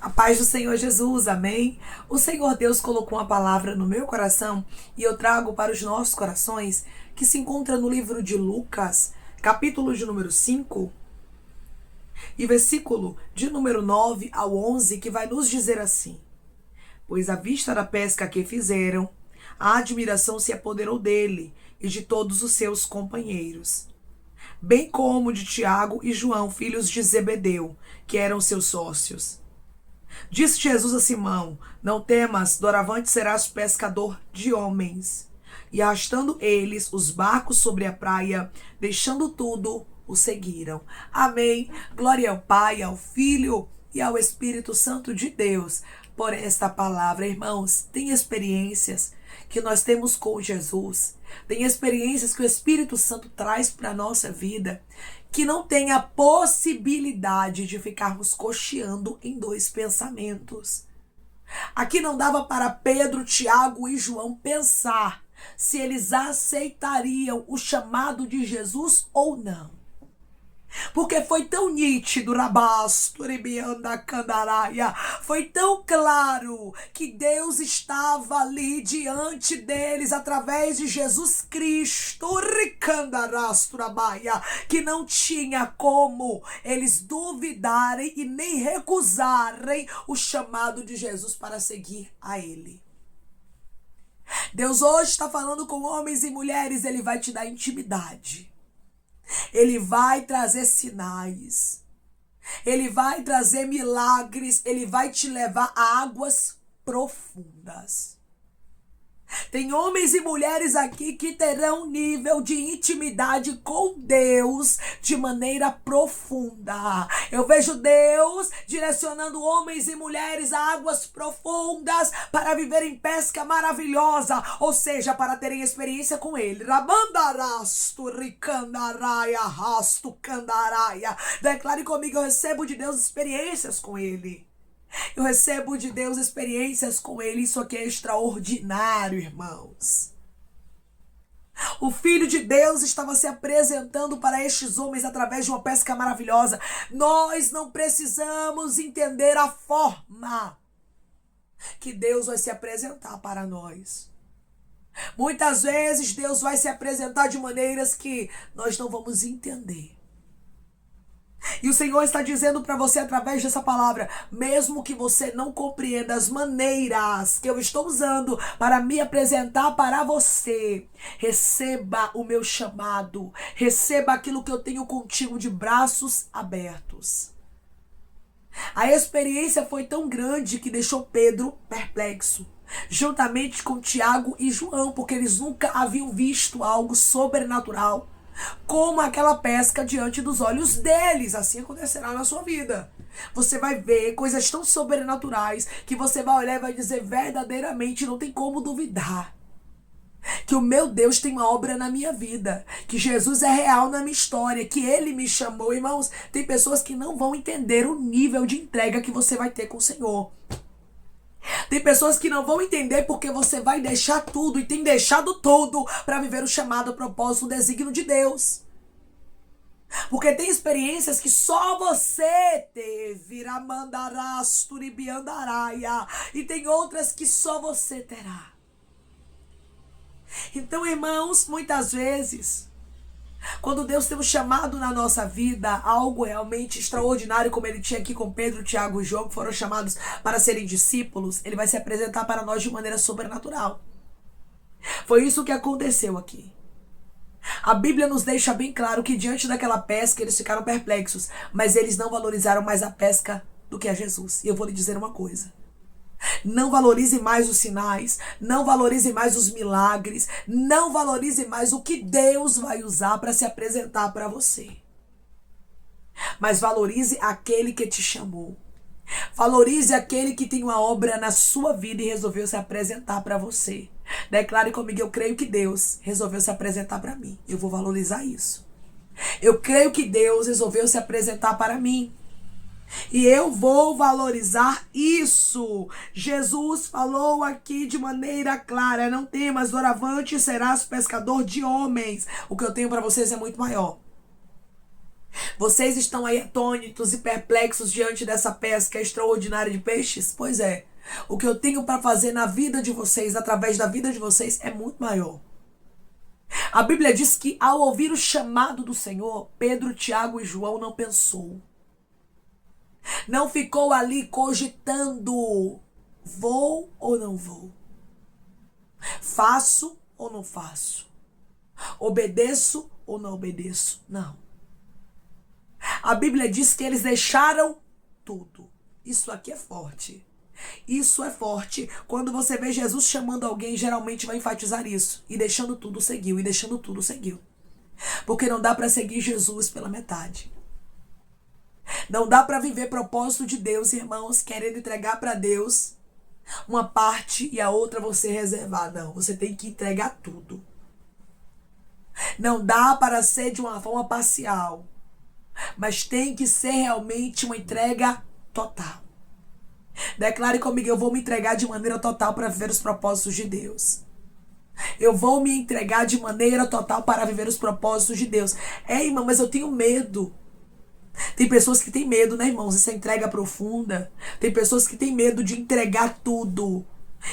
A paz do Senhor Jesus, amém? O Senhor Deus colocou uma palavra no meu coração e eu trago para os nossos corações, que se encontra no livro de Lucas, capítulo de número 5, e versículo de número 9 ao 11, que vai nos dizer assim: Pois à vista da pesca que fizeram, a admiração se apoderou dele e de todos os seus companheiros, bem como de Tiago e João, filhos de Zebedeu, que eram seus sócios. Disse Jesus a Simão: Não temas, doravante serás pescador de homens. E arrastando eles os barcos sobre a praia, deixando tudo, o seguiram. Amém. Glória ao Pai, ao Filho e ao Espírito Santo de Deus por esta palavra. Irmãos, tem experiências que nós temos com Jesus, tem experiências que o Espírito Santo traz para a nossa vida, que não tem a possibilidade de ficarmos cocheando em dois pensamentos. Aqui não dava para Pedro, Tiago e João pensar se eles aceitariam o chamado de Jesus ou não. Porque foi tão nítido, foi tão claro que Deus estava ali diante deles através de Jesus Cristo, que não tinha como eles duvidarem e nem recusarem o chamado de Jesus para seguir a Ele. Deus hoje está falando com homens e mulheres, Ele vai te dar intimidade. Ele vai trazer sinais, Ele vai trazer milagres, Ele vai te levar a águas profundas. Tem homens e mulheres aqui que terão um nível de intimidade com Deus de maneira profunda. Eu vejo Deus direcionando homens e mulheres a águas profundas para viverem pesca maravilhosa, ou seja, para terem experiência com Ele. Declare comigo: eu recebo de Deus experiências com Ele. Eu recebo de Deus experiências com Ele. Isso aqui é extraordinário, irmãos. O Filho de Deus estava se apresentando para estes homens através de uma pesca maravilhosa. Nós não precisamos entender a forma que Deus vai se apresentar para nós. Muitas vezes Deus vai se apresentar de maneiras que nós não vamos entender. E o Senhor está dizendo para você através dessa palavra: mesmo que você não compreenda as maneiras que eu estou usando para me apresentar para você, receba o meu chamado, receba aquilo que eu tenho contigo de braços abertos. A experiência foi tão grande que deixou Pedro perplexo, juntamente com Tiago e João, porque eles nunca haviam visto algo sobrenatural como aquela pesca diante dos olhos deles. Assim acontecerá na sua vida. Você vai ver coisas tão sobrenaturais que você vai olhar e vai dizer: verdadeiramente não tem como duvidar que o meu Deus tem uma obra na minha vida, que Jesus é real na minha história, que Ele me chamou. Irmãos, tem pessoas que não vão entender o nível de entrega que você vai ter com o Senhor. Tem pessoas que não vão entender porque você vai deixar tudo e tem deixado tudo para viver o chamado, o propósito, o desígnio de Deus. Porque tem experiências que só você teve, e tem outras que só você terá. Então, irmãos, muitas vezes, quando Deus tem um chamado na nossa vida, algo realmente extraordinário, como Ele tinha aqui com Pedro, Tiago e João, que foram chamados para serem discípulos, Ele vai se apresentar para nós de maneira sobrenatural. Foi isso que aconteceu aqui. A Bíblia nos deixa bem claro que diante daquela pesca eles ficaram perplexos, mas eles não valorizaram mais a pesca do que a Jesus. E eu vou lhe dizer uma coisa: não valorize mais os sinais, não valorize mais os milagres, não valorize mais o que Deus vai usar para se apresentar para você. Mas valorize aquele que te chamou. Valorize aquele que tem uma obra na sua vida e resolveu se apresentar para você. Declare comigo: eu creio que Deus resolveu se apresentar para mim. Eu vou valorizar isso. Eu creio que Deus resolveu se apresentar para mim. E eu vou valorizar isso. Jesus falou aqui de maneira clara: não temas, doravante serás pescador de homens. O que eu tenho para vocês é muito maior. Vocês estão aí atônitos e perplexos diante dessa pesca extraordinária de peixes? Pois é. O que eu tenho para fazer na vida de vocês, através da vida de vocês, é muito maior. A Bíblia diz que ao ouvir o chamado do Senhor, Pedro, Tiago e João não pensou. Não ficou ali cogitando, vou ou não vou? Faço ou não faço? Obedeço ou não obedeço? Não. A Bíblia diz que eles deixaram tudo. Isso aqui é forte. Isso é forte. Quando você vê Jesus chamando alguém, geralmente vai enfatizar isso. E deixando tudo, seguiu. E deixando tudo, seguiu. Porque não dá para seguir Jesus pela metade. Não dá para viver propósito de Deus, irmãos, querendo entregar para Deus uma parte e a outra você reservar. Não, você tem que entregar tudo. Não dá para ser de uma forma parcial. Mas tem que ser realmente uma entrega total. Declare comigo, eu vou me entregar de maneira total para viver os propósitos de Deus. Eu vou me entregar de maneira total para viver os propósitos de Deus. Irmão, mas eu tenho medo. Tem pessoas que têm medo, né, irmãos? Essa entrega profunda. Tem pessoas que têm medo de entregar tudo.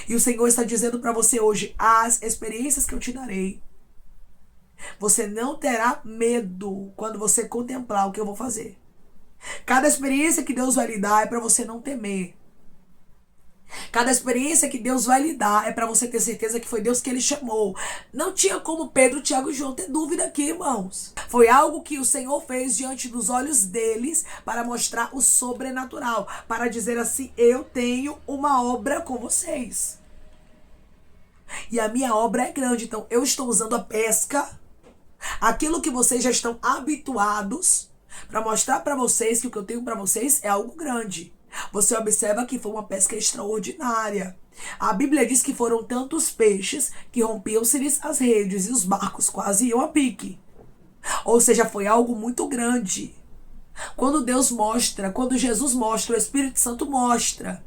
E o Senhor está dizendo para você hoje, as experiências que eu te darei, você não terá medo quando você contemplar o que eu vou fazer. Cada experiência que Deus vai lhe dar é para você não temer. Cada experiência que Deus vai lhe dar é para você ter certeza que foi Deus que ele chamou. Não tinha como Pedro, Tiago e João ter dúvida aqui, irmãos. Foi algo que o Senhor fez diante dos olhos deles para mostrar o sobrenatural. Para dizer assim, eu tenho uma obra com vocês. E a minha obra é grande, então eu estou usando a pesca, aquilo que vocês já estão habituados, para mostrar para vocês que o que eu tenho para vocês é algo grande. Você observa que foi uma pesca extraordinária. A Bíblia diz que foram tantos peixes que rompiam-se-lhes as redes e os barcos quase iam a pique. Ou seja, foi algo muito grande. Quando Deus mostra, quando Jesus mostra, o Espírito Santo mostra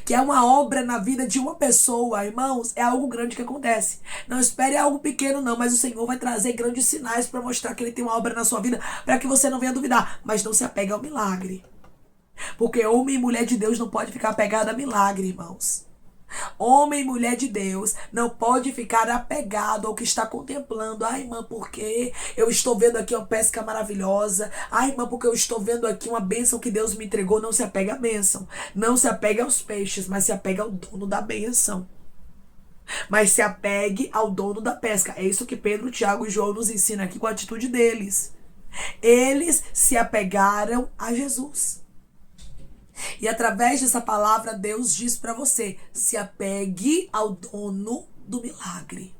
que é uma obra na vida de uma pessoa, irmãos, é algo grande que acontece. Não espere algo pequeno não, mas o Senhor vai trazer grandes sinais para mostrar que ele tem uma obra na sua vida, para que você não venha duvidar, mas não se apegue ao milagre. Porque homem e mulher de Deus não pode ficar apegado a milagre, irmãos. Homem e mulher de Deus não pode ficar apegado ao que está contemplando. Ai, irmã, porque eu estou vendo aqui uma pesca maravilhosa. Ai, irmã, porque eu estou vendo aqui uma bênção que Deus me entregou. Não se apega à bênção. Não se apega aos peixes, mas se apega ao dono da bênção. Mas se apegue ao dono da pesca. É isso que Pedro, Tiago e João nos ensinam aqui com a atitude deles. Eles se apegaram a Jesus. E através dessa palavra, Deus diz para você, se apegue ao dono do milagre.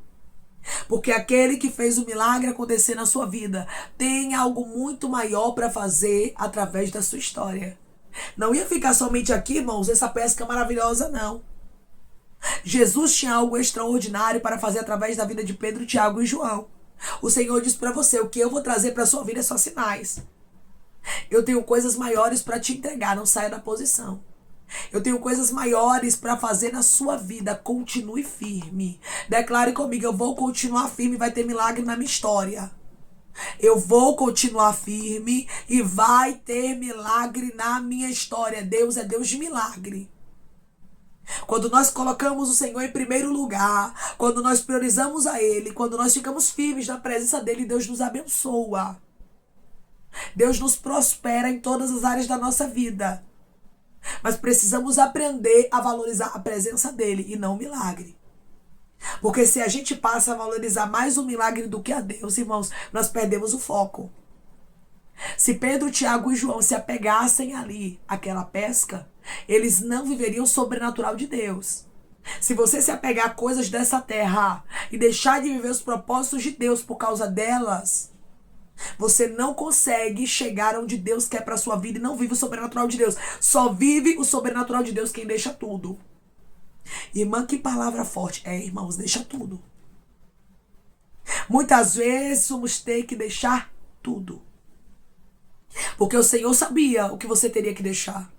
Porque aquele que fez o milagre acontecer na sua vida tem algo muito maior para fazer através da sua história. Não ia ficar somente aqui, irmãos, essa pesca maravilhosa, não. Jesus tinha algo extraordinário para fazer através da vida de Pedro, Tiago e João. O Senhor diz para você, o que eu vou trazer para a sua vida é só sinais. Eu tenho coisas maiores para te entregar, não saia da posição. Eu tenho coisas maiores para fazer na sua vida, continue firme. Declare comigo, eu vou continuar firme, vai ter milagre na minha história. Eu vou continuar firme e vai ter milagre na minha história. Deus é Deus de milagre. Quando nós colocamos o Senhor em primeiro lugar, quando nós priorizamos a Ele, quando nós ficamos firmes na presença dEle, Deus nos abençoa. Deus nos prospera em todas as áreas da nossa vida. Mas precisamos aprender a valorizar a presença dele e não o milagre. Porque se a gente passa a valorizar mais o milagre do que a Deus, irmãos, nós perdemos o foco. Se Pedro, Tiago e João se apegassem ali àquela pesca, eles não viveriam o sobrenatural de Deus. Se você se apegar a coisas dessa terra e deixar de viver os propósitos de Deus por causa delas, você não consegue chegar onde Deus quer para sua vida e não vive o sobrenatural de Deus. Só vive o sobrenatural de Deus quem deixa tudo. Irmã, que palavra forte. Irmãos, deixa tudo. Muitas vezes vamos ter que deixar tudo. Porque o Senhor sabia o que você teria que deixar.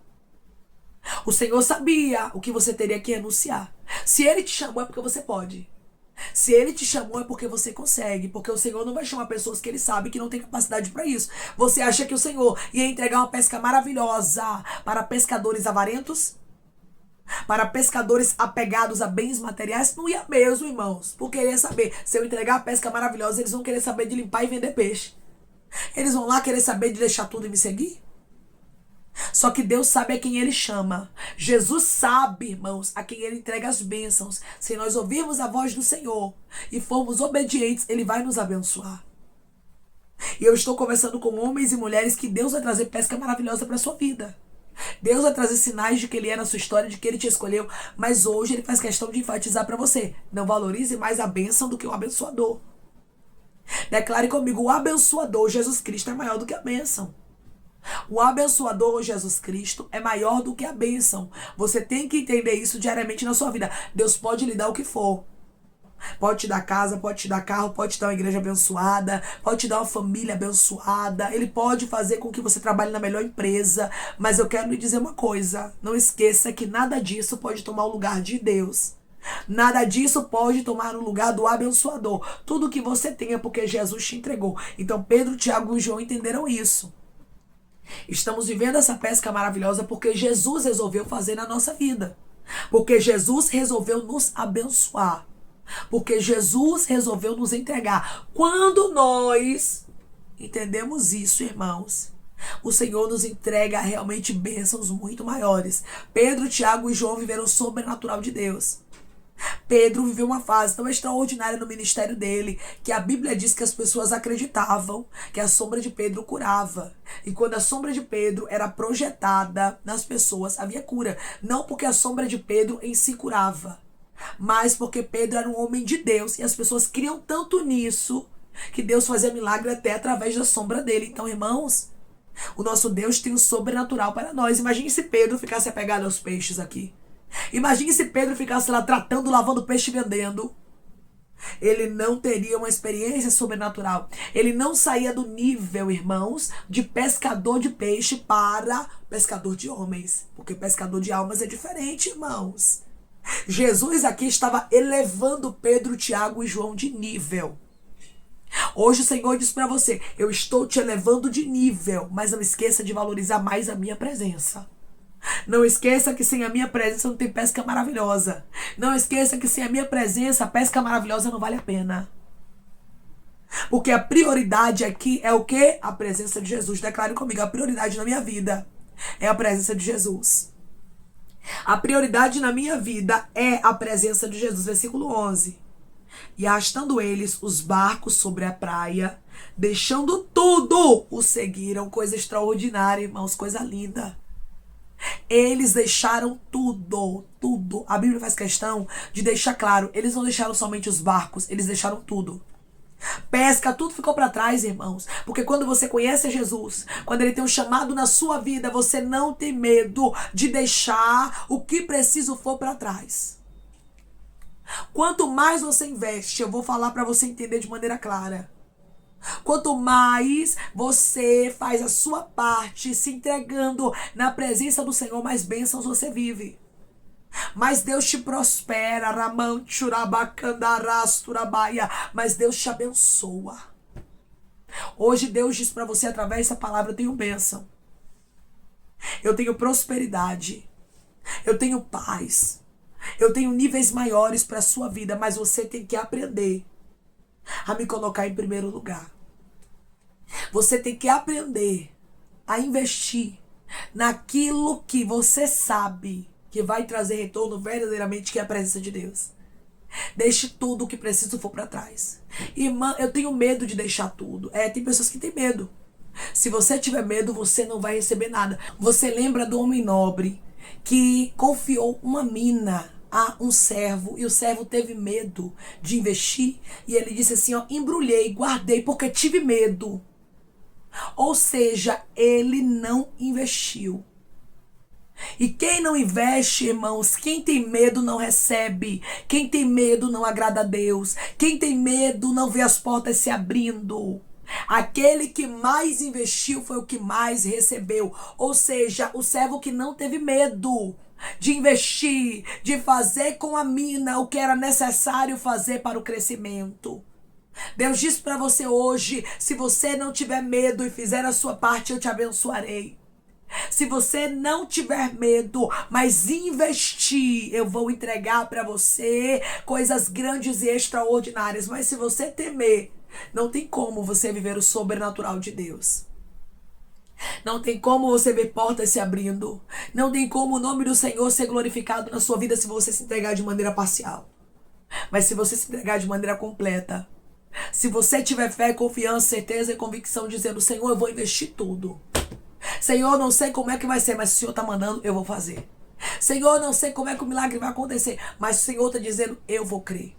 O Senhor sabia o que você teria que renunciar. Se Ele te chamou é porque você pode. Se ele te chamou é porque você consegue, porque o Senhor não vai chamar pessoas que ele sabe que não tem capacidade para isso. Você acha que o Senhor ia entregar uma pesca maravilhosa para pescadores avarentos? Para pescadores apegados a bens materiais? Não ia mesmo, irmãos. Porque ele ia saber, se eu entregar a pesca maravilhosa, eles vão querer saber de limpar e vender peixe. Eles vão lá querer saber de deixar tudo e me seguir? Só que Deus sabe a quem ele chama. Jesus sabe, irmãos, a quem ele entrega as bênçãos. Se nós ouvirmos a voz do Senhor e formos obedientes, ele vai nos abençoar. E eu estou conversando com homens e mulheres que Deus vai trazer pesca maravilhosa para sua vida. Deus vai trazer sinais de que ele é na sua história, de que ele te escolheu. Mas hoje ele faz questão de enfatizar para você: não valorize mais a bênção do que o abençoador. Declare comigo: o abençoador, Jesus Cristo, é maior do que a bênção. O abençoador, Jesus Cristo, é maior do que a bênção. Você tem que entender isso diariamente na sua vida. Deus pode lhe dar o que for. Pode te dar casa, pode te dar carro, pode te dar uma igreja abençoada, pode te dar uma família abençoada. Ele pode fazer com que você trabalhe na melhor empresa. Mas eu quero lhe dizer uma coisa: não esqueça que nada disso pode tomar o lugar de Deus. Nada disso pode tomar o lugar do abençoador. Tudo que você tem é porque Jesus te entregou. Então Pedro, Tiago e João entenderam isso. Estamos vivendo essa pesca maravilhosa porque Jesus resolveu fazer na nossa vida. Porque Jesus resolveu nos abençoar. Porque Jesus resolveu nos entregar. Quando nós entendemos isso, irmãos, o Senhor nos entrega realmente bênçãos muito maiores. Pedro, Tiago e João viveram o sobrenatural de Deus. Pedro viveu uma fase tão extraordinária no ministério dele, que a Bíblia diz que as pessoas acreditavam que a sombra de Pedro curava. E quando a sombra de Pedro era projetada nas pessoas, havia cura. Não porque a sombra de Pedro em si curava, mas porque Pedro era um homem de Deus. E as pessoas criam tanto nisso, que Deus fazia milagre até através da sombra dele. Então, irmãos, o nosso Deus tem o sobrenatural para nós. Imagine se Pedro ficasse apegado aos peixes aqui. Imagine se Pedro ficasse lá tratando, lavando peixe e vendendo. Ele não teria uma experiência sobrenatural. Ele não saía do nível, irmãos, de pescador de peixe para pescador de homens. Porque pescador de almas é diferente, irmãos. Jesus aqui estava elevando Pedro, Tiago e João de nível. Hoje o Senhor diz para você: eu estou te elevando de nível, mas não esqueça de valorizar mais a minha presença. Não esqueça que sem a minha presença não tem pesca maravilhosa. Não esqueça que sem a minha presença a pesca maravilhosa não vale a pena. Porque a prioridade aqui é o quê? A presença de Jesus. Declare comigo: a prioridade na minha vida é a presença de Jesus. A prioridade na minha vida é a presença de Jesus. Versículo 11. E arrastando eles os barcos sobre a praia, deixando tudo, o seguiram. Coisa extraordinária, irmãos, coisa linda. Eles deixaram tudo, tudo. A Bíblia faz questão de deixar claro: eles não deixaram somente os barcos, eles deixaram tudo. Pesca, tudo ficou para trás, irmãos. Porque quando você conhece Jesus, quando ele tem um chamado na sua vida, você não tem medo de deixar o que preciso for para trás. Quanto mais você investe, eu vou falar para você entender de maneira clara. Quanto mais você faz a sua parte, se entregando na presença do Senhor, mais bênçãos você vive. Mas Deus te prospera, mas Deus te abençoa. Hoje Deus diz para você através dessa palavra: eu tenho bênção, eu tenho prosperidade, eu tenho paz, eu tenho níveis maiores para a sua vida, mas você tem que aprender a me colocar em primeiro lugar. Você tem que aprender a investir naquilo que você sabe que vai trazer retorno verdadeiramente, que é a presença de Deus. Deixe tudo o que preciso for para trás. Irmã, eu tenho medo de deixar tudo. Tem pessoas que têm medo. Se você tiver medo, você não vai receber nada. Você lembra do homem nobre que confiou uma mina a um servo, e o servo teve medo de investir, e ele disse assim: embrulhei, guardei porque tive medo. Ou seja, ele não investiu. E quem não investe, irmãos, quem tem medo não recebe. Quem tem medo não agrada a Deus. Quem tem medo não vê as portas se abrindo. Aquele que mais investiu foi o que mais recebeu. Ou seja, o servo que não teve medo de investir, de fazer com a mina o que era necessário fazer para o crescimento. Deus diz para você hoje: se você não tiver medo e fizer a sua parte, eu te abençoarei. Se você não tiver medo, mas investir, eu vou entregar para você coisas grandes e extraordinárias. Mas se você temer, não tem como você viver o sobrenatural de Deus. Não tem como você ver portas se abrindo. Não tem como o nome do Senhor ser glorificado na sua vida se você se entregar de maneira parcial. Mas se você se entregar de maneira completa, se você tiver fé, confiança, certeza e convicção, dizendo: Senhor, eu vou investir tudo. Senhor, não sei como é que vai ser, mas se o Senhor está mandando, eu vou fazer. Senhor, não sei como é que o milagre vai acontecer, mas o Senhor está dizendo: eu vou crer.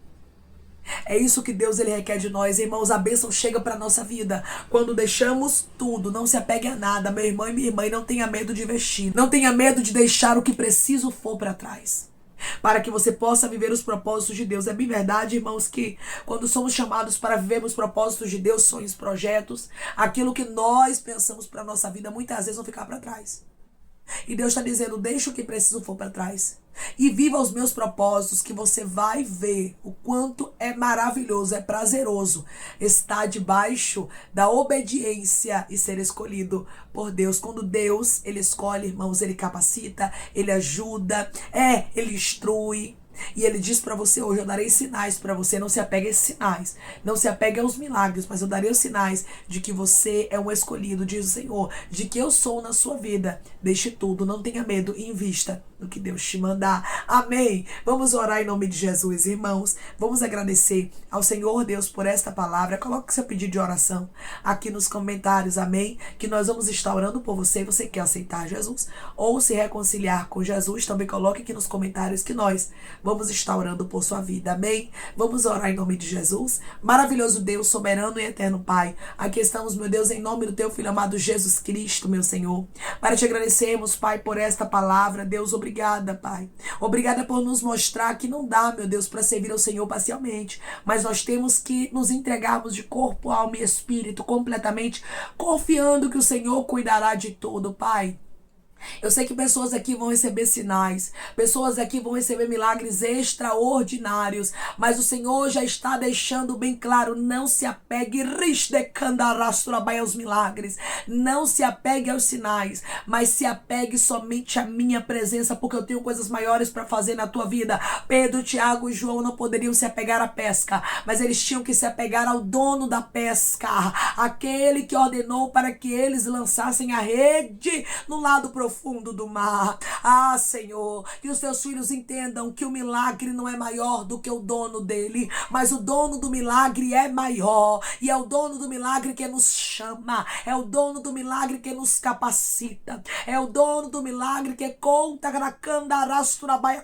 É isso que Deus ele requer de nós, irmãos. A bênção chega para a nossa vida quando deixamos tudo. Não se apegue a nada, meu irmão e minha irmã. E não tenha medo de investir. Não tenha medo de deixar o que preciso for para trás, para que você possa viver os propósitos de Deus. É bem verdade, irmãos, que quando somos chamados para viver os propósitos de Deus, sonhos, projetos, aquilo que nós pensamos para a nossa vida, muitas vezes vão ficar para trás. E Deus está dizendo: deixa o que preciso for para trás e viva os meus propósitos, que você vai ver o quanto é maravilhoso, é prazeroso estar debaixo da obediência e ser escolhido por Deus. Quando Deus, ele escolhe, irmãos, ele capacita, ele ajuda, ele instrui. E ele diz para você hoje: eu darei sinais para você. Não se apegue a esses sinais, não se apegue aos milagres, mas eu darei os sinais de que você é um escolhido, diz o Senhor, de que eu sou na sua vida. Deixe tudo, não tenha medo e invista no que Deus te mandar. Amém. Vamos orar em nome de Jesus, irmãos. Vamos agradecer ao Senhor Deus por esta palavra. Coloque seu pedido de oração aqui nos comentários, amém? Que nós vamos estar orando por você. Você quer aceitar Jesus ou se reconciliar com Jesus, também coloque aqui nos comentários que nós vamos estar orando por sua vida, amém? Vamos orar em nome de Jesus. Maravilhoso Deus, soberano e eterno Pai, aqui estamos, meu Deus, em nome do teu Filho amado Jesus Cristo, meu Senhor, para te agradecermos, Pai, por esta palavra. Deus, obrigada, Pai. Obrigada por nos mostrar que não dá, meu Deus, para servir ao Senhor parcialmente, mas nós temos que nos entregarmos de corpo, alma e espírito completamente, confiando que o Senhor cuidará de tudo, Pai. Eu sei que pessoas aqui vão receber sinais, pessoas aqui vão receber milagres extraordinários, mas o Senhor já está deixando bem claro: não se apegue aos milagres, não se apegue aos sinais, mas se apegue somente à minha presença, porque eu tenho coisas maiores para fazer na tua vida. Pedro, Tiago e João não poderiam se apegar à pesca, mas eles tinham que se apegar ao dono da pesca, aquele que ordenou para que eles lançassem a rede no lado profundo do mar. Ah, Senhor, que os teus filhos entendam que o milagre não é maior do que o dono dele, mas o dono do milagre é maior, e é o dono do milagre que nos chama, é o dono do milagre que nos capacita, é o dono do milagre que conta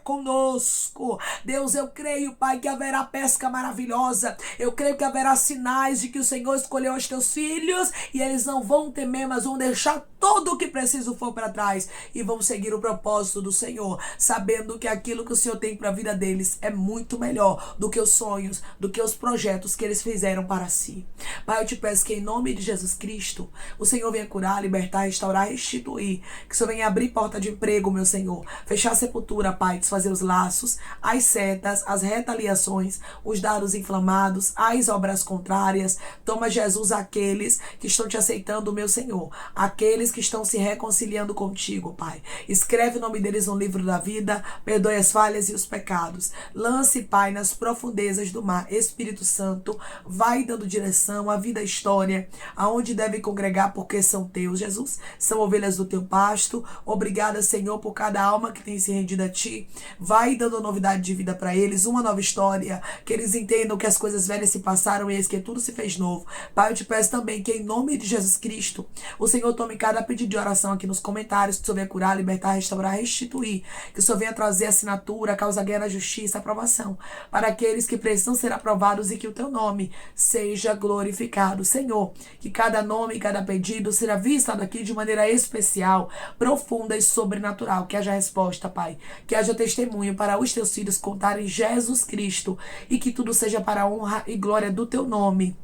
conosco. Deus, eu creio, Pai, que haverá pesca maravilhosa, eu creio que haverá sinais de que o Senhor escolheu os teus filhos e eles não vão temer, mas vão deixar tudo o que preciso for para trás e vão seguir o propósito do Senhor, sabendo que aquilo que o Senhor tem para a vida deles é muito melhor do que os sonhos, do que os projetos que eles fizeram para si. Pai, eu te peço que em nome de Jesus Cristo, o Senhor venha curar, libertar, restaurar, restituir, que o Senhor venha abrir porta de emprego, meu Senhor, fechar a sepultura, Pai, desfazer os laços, as setas, as retaliações, os dardos inflamados, as obras contrárias. Toma, Jesus, aqueles que estão te aceitando, meu Senhor, aqueles que estão se reconciliando contigo, Pai. Escreve o nome deles no livro da vida, perdoe as falhas e os pecados. Lance, Pai, nas profundezas do mar. Espírito Santo, vai dando direção à vida, à história, aonde deve congregar, porque são teus, Jesus. São ovelhas do teu pasto. Obrigada, Senhor, por cada alma que tem se rendido a ti. Vai dando novidade de vida para eles, uma nova história, que eles entendam que as coisas velhas se passaram e eis que tudo se fez novo. Pai, eu te peço também que em nome de Jesus Cristo, o Senhor tome cada pedido de oração aqui nos comentários, que o Senhor venha curar, libertar, restaurar, restituir, que o Senhor venha trazer assinatura, causa guerra, justiça, aprovação, para aqueles que precisam ser aprovados e que o teu nome seja glorificado. Senhor, que cada nome, cada pedido será visto aqui de maneira especial, profunda e sobrenatural, que haja resposta, Pai, que haja testemunho para os teus filhos contarem Jesus Cristo e que tudo seja para a honra e glória do teu nome.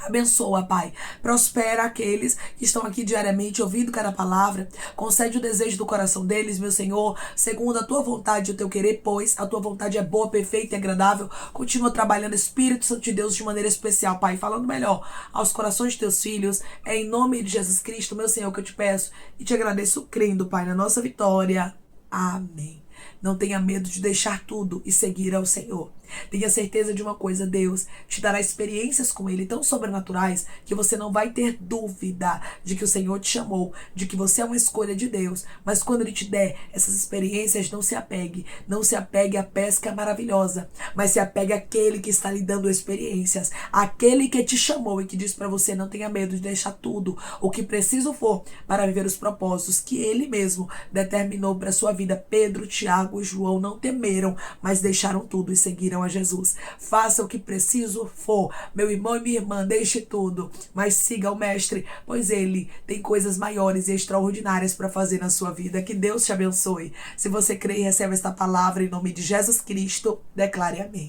Abençoa, Pai. Prospera aqueles que estão aqui diariamente ouvindo cada palavra. Concede o desejo do coração deles, meu Senhor, segundo a tua vontade e o teu querer, pois a tua vontade é boa, perfeita e agradável. Continua trabalhando, Espírito Santo de Deus, de maneira especial, Pai, falando melhor aos corações de teus filhos. É em nome de Jesus Cristo, meu Senhor, que eu te peço e te agradeço, crendo, Pai, na nossa vitória. Amém. Não tenha medo de deixar tudo e seguir ao Senhor. Tenha certeza de uma coisa, Deus te dará experiências com Ele tão sobrenaturais que você não vai ter dúvida de que o Senhor te chamou, de que você é uma escolha de Deus. Mas quando Ele te der essas experiências, não se apegue. Não se apegue à pesca maravilhosa, mas se apegue àquele que está lhe dando experiências, aquele que te chamou e que diz para você: não tenha medo de deixar tudo, o que preciso for, para viver os propósitos que Ele mesmo determinou para a sua vida. Pedro, Tiago e João não temeram, mas deixaram tudo e seguiram a Jesus. Faça o que preciso for, meu irmão e minha irmã, deixe tudo, mas siga o Mestre, pois Ele tem coisas maiores e extraordinárias para fazer na sua vida. Que Deus te abençoe. Se você crê e recebe esta palavra em nome de Jesus Cristo, declare amém.